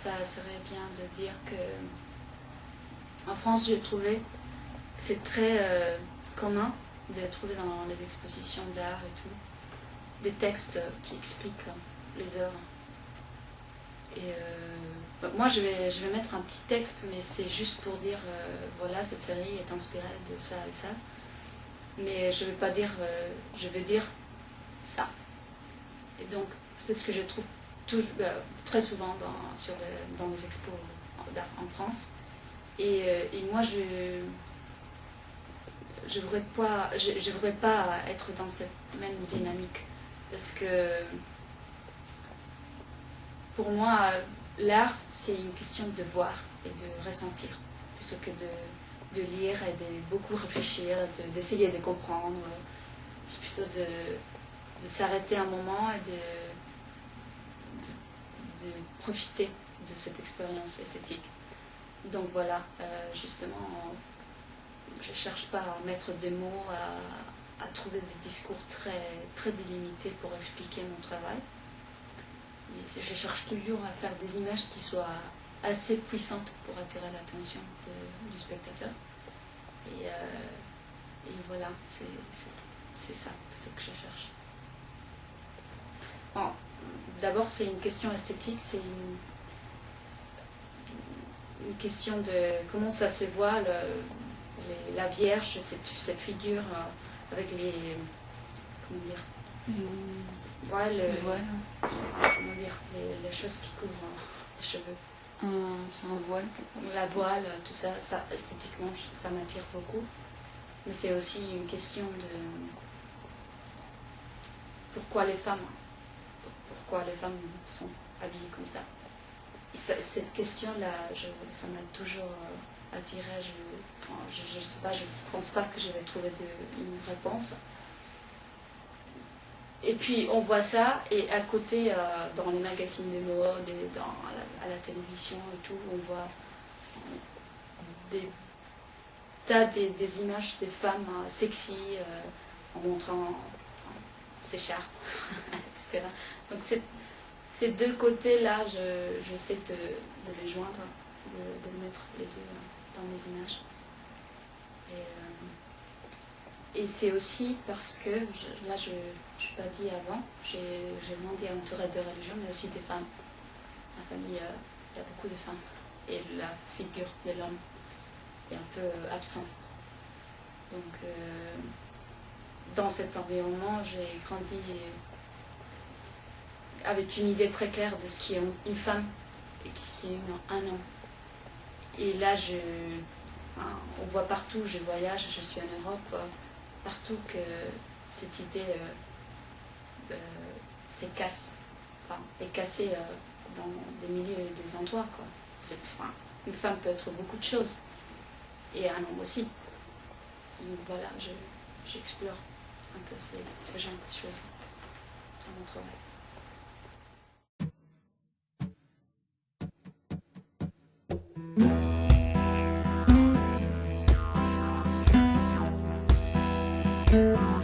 ça serait bien de dire que en France, j'ai trouvé que c'est très commun de trouver dans les expositions d'art et tout des textes qui expliquent les œuvres. Et moi, je vais mettre un petit texte, mais c'est juste pour dire voilà, cette série est inspirée de ça et ça. Mais je ne vais pas dire, je vais dire ça. Et donc, c'est ce que je trouve très souvent dans les expos d'art en France. Et moi, je voudrais pas être dans cette même dynamique. Parce que pour moi, l'art, c'est une question de voir et de ressentir, plutôt que de lire et de beaucoup réfléchir, d'essayer de comprendre. C'est plutôt de s'arrêter un moment et de profiter de cette expérience esthétique. Donc voilà, justement, je ne cherche pas à mettre des mots, à trouver des discours très délimités pour expliquer mon travail. Et je cherche toujours à faire des images qui soient assez puissantes pour attirer l'attention du spectateur. Et voilà, c'est ça plutôt que je cherche. Bon, d'abord, c'est une question esthétique, c'est une question de comment ça se voit, la Vierge, cette figure avec les... comment dire, voile, comment dire, les choses qui couvrent les cheveux. C'est un voile. La voile, tout ça, esthétiquement, ça m'attire beaucoup. Mais c'est aussi une question de pourquoi les femmes sont habillées comme ça. Et cette question-là, ça m'a toujours attirée. Je sais pas, je pense pas que je vais trouver une réponse. Et puis on voit ça, et à côté, dans les magazines de mode, et à la télévision et tout, on voit des images des femmes sexy en montrant ses charmes, etc. Donc ces deux côtés-là, j'essaie de les joindre, de mettre les deux dans mes images. Et c'est aussi parce que, là je n'ai pas dit avant, j'ai grandi entourée de religions, mais aussi des femmes. Ma famille, il y a beaucoup de femmes. Et la figure de l'homme est un peu absente. Donc, dans cet environnement, j'ai grandi avec une idée très claire de ce qui est une femme et ce qui est un homme. Et là, on voit partout, je voyage, je suis en Europe, partout que cette idée est cassée dans des milieux et des endroits, quoi. Une femme peut être beaucoup de choses, et un homme aussi. Donc voilà, j'explore un peu ce genre de choses dans mon travail. Mm-hmm.